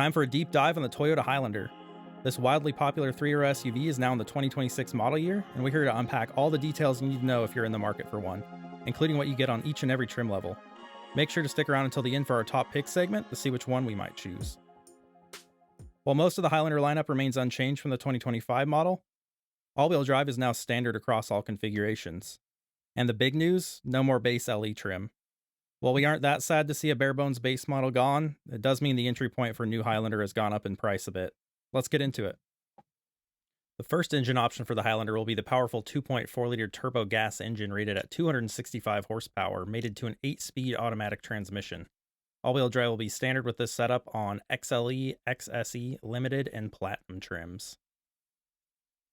Time for a deep dive on the Toyota Highlander. This wildly popular three-row SUV is now in the 2026 model year, and we're here to unpack all the details you need to know if you're in the market for one, including what you get on each and every trim level. Make sure to stick around until the end for our top picks segment to see which one we might choose. While most of the Highlander lineup remains unchanged from the 2025 model, all-wheel drive is now standard across all configurations. And the big news, no more base LE trim. While we aren't that sad to see a bare-bones base model gone, it does mean the entry point for new Highlander has gone up in price a bit. Let's get into it. The first engine option for the Highlander will be the powerful 2.4-liter turbo gas engine rated at 265 horsepower, mated to an 8-speed automatic transmission. All-wheel drive will be standard with this setup on XLE, XSE, Limited, and Platinum trims.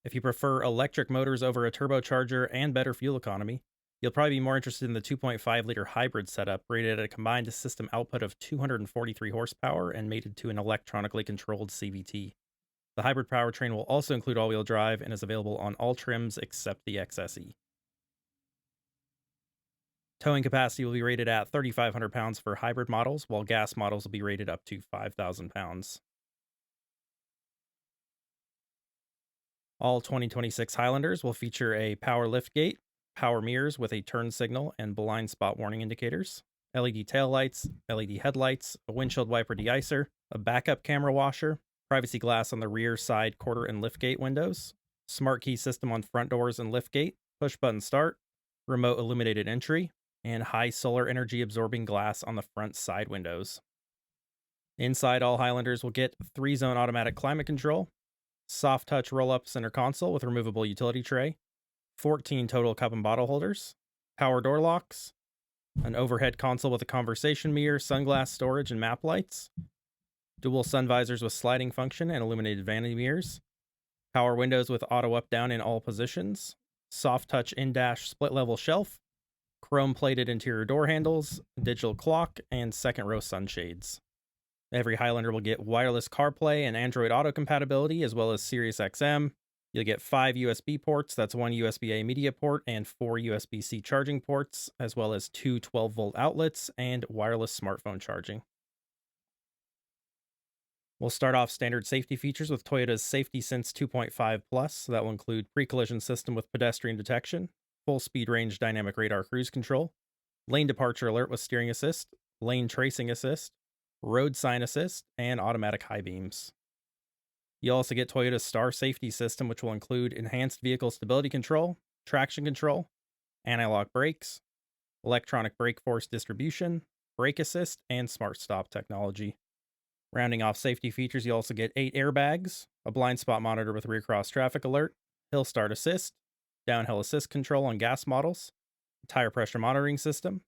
If you prefer electric motors over a turbocharger and better fuel economy, you'll probably be more interested in the 2.5-liter hybrid setup rated at a combined system output of 243 horsepower and mated to an electronically controlled CVT. The hybrid powertrain will also include all-wheel drive and is available on all trims except the XSE. Towing capacity will be rated at 3,500 pounds for hybrid models, while gas models will be rated up to 5,000 pounds. All 2026 Highlanders will feature a power liftgate, power mirrors with a turn signal and blind spot warning indicators, LED taillights, LED headlights, a windshield wiper deicer, a backup camera washer, privacy glass on the rear, side, quarter, and liftgate windows, smart key system on front doors and liftgate, push button start, remote illuminated entry, and high solar energy absorbing glass on the front side windows. Inside, all Highlanders will get 3-zone automatic climate control, soft touch roll-up center console with removable utility tray, 14 total cup and bottle holders, power door locks, an overhead console with a conversation mirror, sunglass storage, and map lights, dual sun visors with sliding function and illuminated vanity mirrors, power windows with auto up-down in all positions, soft touch in-dash split-level shelf, chrome-plated interior door handles, digital clock, and second-row sunshades. Every Highlander will get wireless CarPlay and Android Auto compatibility, as well as Sirius XM. You'll get 5 USB ports, that's 1 USB-A media port, and 4 USB-C charging ports, as well as 2 12-volt outlets and wireless smartphone charging. We'll start off standard safety features with Toyota's Safety Sense 2.5 Plus. That will include pre-collision system with pedestrian detection, full speed range dynamic radar cruise control, lane departure alert with steering assist, lane tracing assist, road sign assist, and automatic high beams. You also get Toyota's Star Safety System, which will include enhanced vehicle stability control, traction control, anti-lock brakes, electronic brake force distribution, brake assist, and smart stop technology. Rounding off safety features, you also get 8 airbags, a blind spot monitor with rear cross traffic alert, hill start assist, downhill assist control on gas models, a tire pressure monitoring system,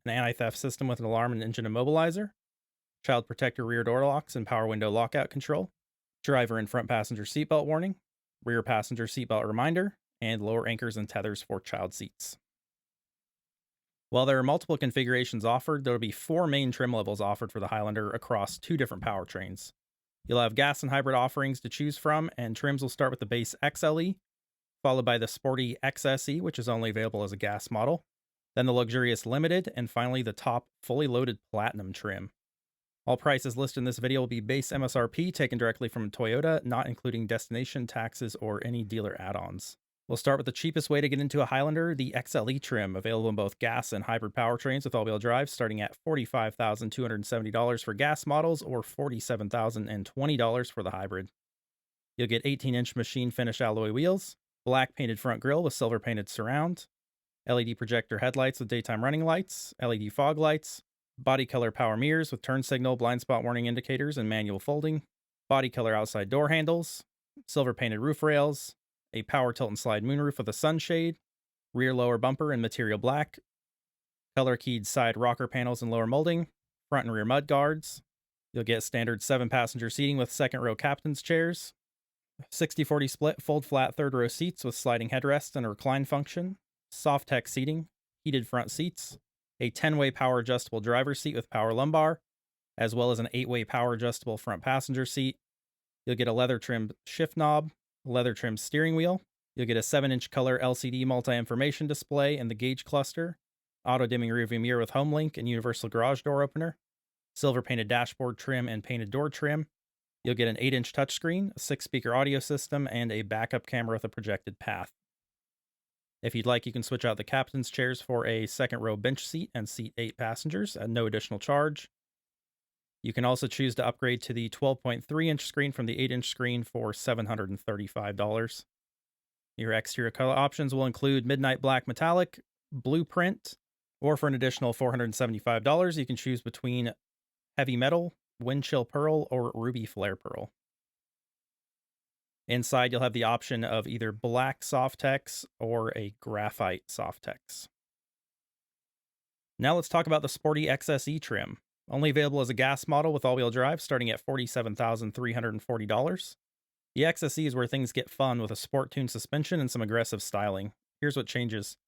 an anti-theft system with an alarm and engine immobilizer, child protector rear door locks and power window lockout control, driver and front passenger seatbelt warning, rear passenger seatbelt reminder, and lower anchors and tethers for child seats. While there are multiple configurations offered, there will be 4 main trim levels offered for the Highlander across 2 different powertrains. You'll have gas and hybrid offerings to choose from, and trims will start with the base XLE, followed by the sporty XSE, which is only available as a gas model, then the luxurious Limited, and finally the top fully loaded Platinum trim. All prices listed in this video will be base MSRP taken directly from Toyota, not including destination taxes or any dealer add-ons. We'll start with the cheapest way to get into a Highlander, the XLE trim, available in both gas and hybrid powertrains with all-wheel drive, starting at $45,270 for gas models or $47,020 for the hybrid. You'll get 18-inch machine finish alloy wheels, black painted front grille with silver painted surround, LED projector headlights with daytime running lights, LED fog lights, body color power mirrors with turn signal, blind spot warning indicators, and manual folding, body color outside door handles, silver painted roof rails, a power tilt and slide moonroof with a sunshade, rear lower bumper in material black, color keyed side rocker panels and lower molding, front and rear mud guards. You'll get standard 7-passenger seating with second row captain's chairs, 60/40 split fold flat third row seats with sliding headrests and a recline function, soft tech seating, heated front seats, a 10-way power adjustable driver's seat with power lumbar, as well as an 8-way power adjustable front passenger seat. You'll get a leather trimmed shift knob, leather trimmed steering wheel. You'll get a 7-inch color LCD multi-information display in the gauge cluster, auto dimming rearview mirror with home link and universal garage door opener, silver painted dashboard trim and painted door trim, You'll get an 8-inch touchscreen, a 6-speaker audio system, and a backup camera with a projected path. If you'd like, you can switch out the captain's chairs for a second row bench seat and seat 8 passengers at no additional charge. You can also choose to upgrade to the 12.3-inch screen from the 8-inch screen for $735. Your exterior color options will include midnight black metallic, blueprint, or for an additional $475, you can choose between heavy metal, wind chill pearl, or ruby flare pearl. Inside, you'll have the option of either black Softex or a graphite Softex. Now let's talk about the sporty XSE trim. Only available as a gas model with all-wheel drive, starting at $47,340. The XSE is where things get fun with a sport-tuned suspension and some aggressive styling. Here's what changes.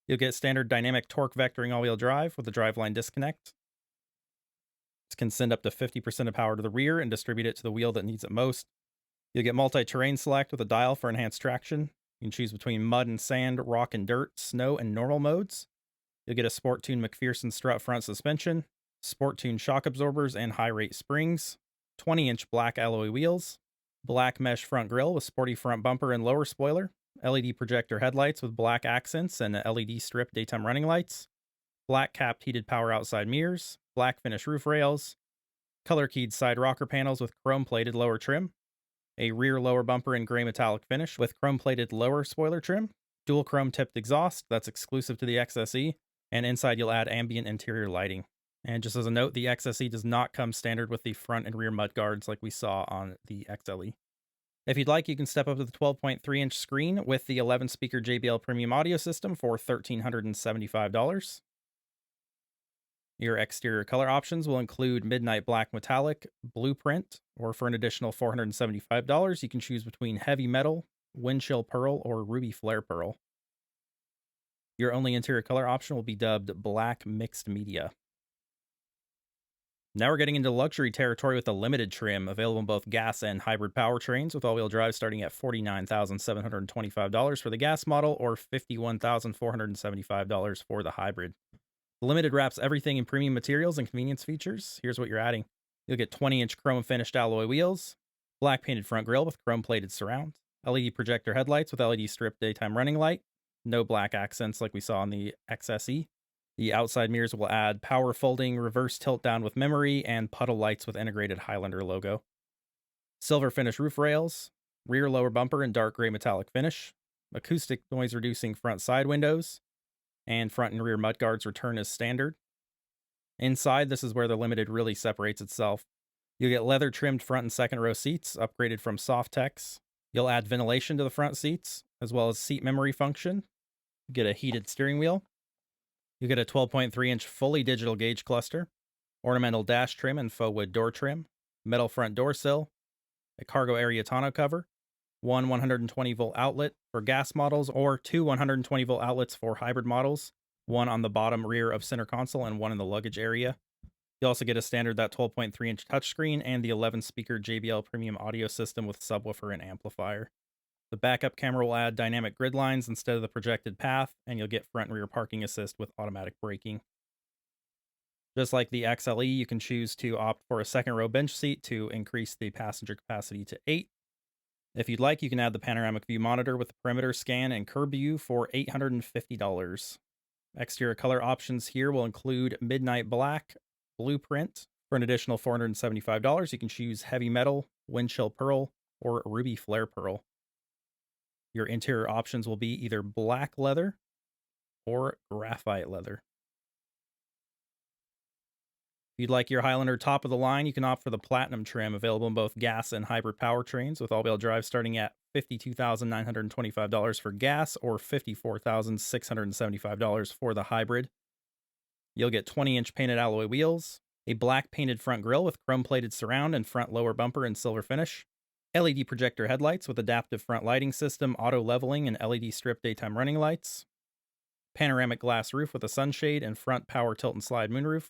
You'll get standard dynamic torque vectoring all-wheel drive with a driveline disconnect. It can send up to 50% of power to the rear and distribute it to the wheel that needs it most. You'll get multi-terrain select with a dial for enhanced traction. You can choose between mud and sand, rock and dirt, snow and normal modes. You'll get a sport-tuned McPherson strut front suspension, sport-tuned shock absorbers and high-rate springs, 20-inch black alloy wheels, black mesh front grille with sporty front bumper and lower spoiler, LED projector headlights with black accents and LED strip daytime running lights, black capped heated power outside mirrors, black finish roof rails, color-keyed side rocker panels with chrome-plated lower trim, a rear lower bumper in gray metallic finish with chrome-plated lower spoiler trim, dual chrome-tipped exhaust that's exclusive to the XSE, and inside you'll add ambient interior lighting. And just as a note, the XSE does not come standard with the front and rear mud guards like we saw on the XLE. If you'd like, you can step up to the 12.3-inch screen with the 11-speaker JBL premium audio system for $1,375. Your exterior color options will include midnight black metallic, blueprint, or for an additional $475, you can choose between heavy metal, wind chill pearl, or ruby flare pearl. Your only interior color option will be dubbed black mixed media. Now we're getting into luxury territory with the limited trim, available in both gas and hybrid powertrains, with all-wheel drive starting at $49,725 for the gas model or $51,475 for the hybrid. The limited wraps everything in premium materials and convenience features. Here's what you're adding. You'll get 20-inch chrome-finished alloy wheels, black painted front grille with chrome-plated surround, LED projector headlights with LED strip daytime running light, no black accents like we saw on the XSE. The outside mirrors will add power folding, reverse tilt down with memory, and puddle lights with integrated Highlander logo. Silver finish roof rails, rear lower bumper in dark gray metallic finish, acoustic noise reducing front side windows, and front and rear mudguards return as standard. Inside, this is where the limited really separates itself. You'll get leather trimmed front and second row seats, upgraded from Softex. You'll add ventilation to the front seats, as well as seat memory function. You get a heated steering wheel. You get a 12.3-inch fully digital gauge cluster, ornamental dash trim and faux wood door trim, metal front door sill, a cargo area tonneau cover, one 120-volt outlet for gas models or two 120-volt outlets for hybrid models, one on the bottom rear of center console and one in the luggage area. You also get a standard that 12.3-inch touchscreen and the 11-speaker JBL premium audio system with subwoofer and amplifier. The backup camera will add dynamic grid lines instead of the projected path, and you'll get front and rear parking assist with automatic braking. Just like the XLE, you can choose to opt for a second row bench seat to increase the passenger capacity to 8. If you'd like, you can add the panoramic view monitor with the perimeter scan and curb view for $850. Exterior color options here will include midnight black, blueprint. For an additional $475, you can choose heavy metal, wind chill pearl, or ruby flare pearl. Your interior options will be either black leather or graphite leather. If you'd like your Highlander top of the line, you can opt for the platinum trim, available in both gas and hybrid powertrains, with all-wheel drive starting at $52,925 for gas or $54,675 for the hybrid. You'll get 20-inch painted alloy wheels, a black painted front grille with chrome-plated surround and front lower bumper in silver finish, LED projector headlights with adaptive front lighting system, auto leveling, and LED strip daytime running lights, panoramic glass roof with a sunshade and front power tilt and slide moonroof,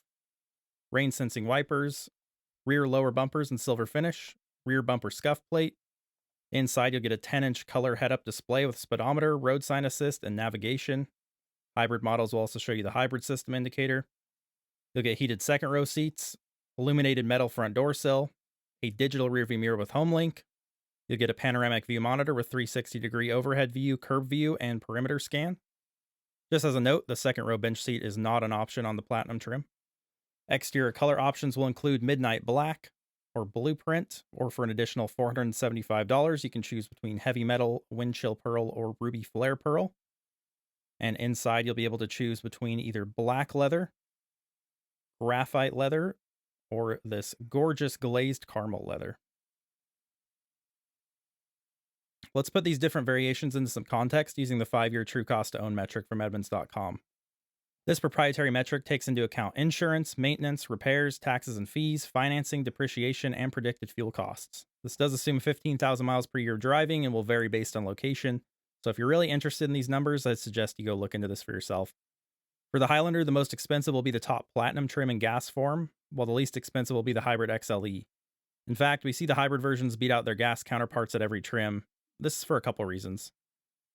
rain sensing wipers, rear lower bumpers in silver finish, rear bumper scuff plate. Inside, you'll get a 10-inch color head-up display with speedometer, road sign assist, and navigation. Hybrid models will also show you the hybrid system indicator. You'll get heated second row seats, illuminated metal front door sill, a digital rearview mirror with HomeLink. You'll get a panoramic view monitor with 360-degree overhead view, curb view, and perimeter scan. Just as a note, the second row bench seat is not an option on the Platinum trim. Exterior color options will include Midnight Black or Blueprint, or for an additional $475, you can choose between Heavy Metal, Windchill Pearl, or Ruby Flare Pearl. And inside, you'll be able to choose between either black leather, graphite leather, or this gorgeous glazed caramel leather. Let's put these different variations into some context using the 5-year true cost to own metric from Edmunds.com. This proprietary metric takes into account insurance, maintenance, repairs, taxes and fees, financing, depreciation, and predicted fuel costs. This does assume 15,000 miles per year of driving and will vary based on location. So if you're really interested in these numbers, I'd suggest you go look into this for yourself. For the Highlander, the most expensive will be the top Platinum trim in gas form, while the least expensive will be the Hybrid XLE. In fact, we see the hybrid versions beat out their gas counterparts at every trim. This is for a couple reasons.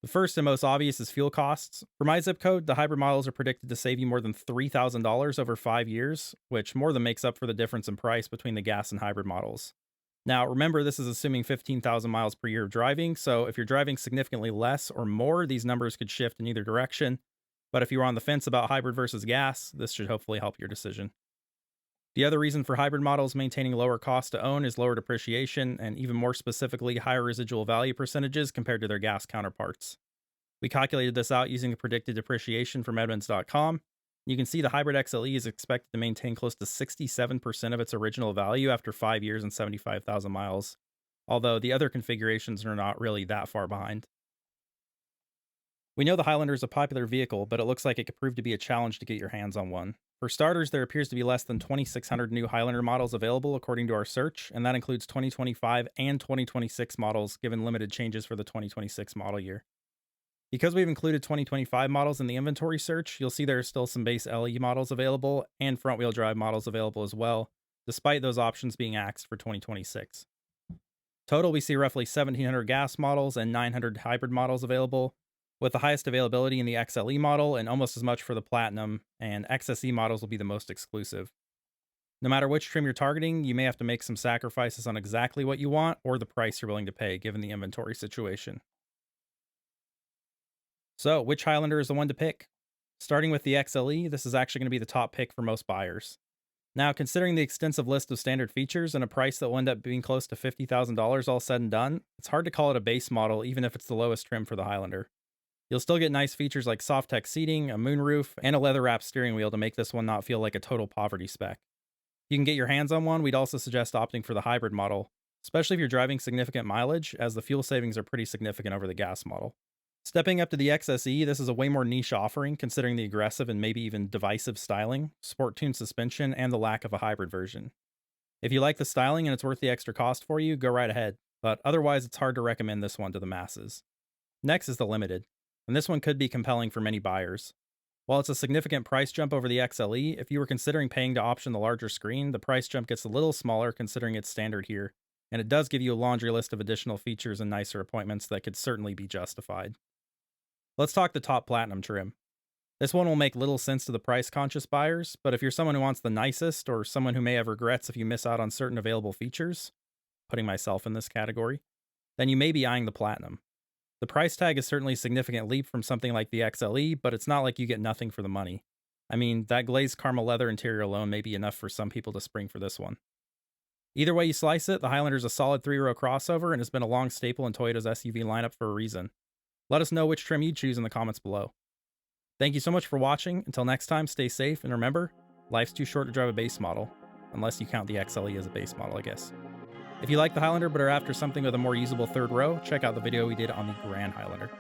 The first and most obvious is fuel costs. For my zip code, the hybrid models are predicted to save you more than $3,000 over 5 years, which more than makes up for the difference in price between the gas and hybrid models. Now, remember, this is assuming 15,000 miles per year of driving, so if you're driving significantly less or more, these numbers could shift in either direction. But if you're on the fence about hybrid versus gas, this should hopefully help your decision. The other reason for hybrid models maintaining lower cost to own is lower depreciation, and even more specifically, higher residual value percentages compared to their gas counterparts. We calculated this out using the predicted depreciation from Edmunds.com. You can see the Hybrid XLE is expected to maintain close to 67% of its original value after 5 years and 75,000 miles, although the other configurations are not really that far behind. We know the Highlander is a popular vehicle, but it looks like it could prove to be a challenge to get your hands on one. For starters, there appears to be less than 2,600 new Highlander models available according to our search, and that includes 2025 and 2026 models given limited changes for the 2026 model year. Because we've included 2025 models in the inventory search, you'll see there are still some base LE models available and front-wheel drive models available as well, despite those options being axed for 2026. Total, we see roughly 1,700 gas models and 900 hybrid models available, with the highest availability in the XLE model and almost as much for the Platinum, and XSE models will be the most exclusive. No matter which trim you're targeting, you may have to make some sacrifices on exactly what you want or the price you're willing to pay given the inventory situation. So, which Highlander is the one to pick? Starting with the XLE, this is actually going to be the top pick for most buyers. Now, considering the extensive list of standard features and a price that will end up being close to $50,000 all said and done, it's hard to call it a base model even if it's the lowest trim for the Highlander. You'll still get nice features like soft-tech seating, a moonroof, and a leather-wrapped steering wheel to make this one not feel like a total poverty spec. If you can get your hands on one, we'd also suggest opting for the hybrid model, especially if you're driving significant mileage, as the fuel savings are pretty significant over the gas model. Stepping up to the XSE, this is a way more niche offering considering the aggressive and maybe even divisive styling, sport-tuned suspension, and the lack of a hybrid version. If you like the styling and it's worth the extra cost for you, go right ahead, but otherwise it's hard to recommend this one to the masses. Next is the Limited, and this one could be compelling for many buyers. While it's a significant price jump over the XLE, if you were considering paying to option the larger screen, the price jump gets a little smaller considering it's standard here, and it does give you a laundry list of additional features and nicer appointments that could certainly be justified. Let's talk the top Platinum trim. This one will make little sense to the price-conscious buyers, but if you're someone who wants the nicest or someone who may have regrets if you miss out on certain available features, putting myself in this category, then you may be eyeing the Platinum. The price tag is certainly a significant leap from something like the XLE, but it's not like you get nothing for the money. I mean, that glazed caramel leather interior alone may be enough for some people to spring for this one. Either way you slice it, the Highlander is a solid 3-row crossover and has been a long staple in Toyota's SUV lineup for a reason. Let us know which trim you'd choose in the comments below. Thank you so much for watching. Until next time, stay safe, and remember, life's too short to drive a base model. Unless you count the XLE as a base model, I guess. If you like the Highlander but are after something with a more usable third row, check out the video we did on the Grand Highlander.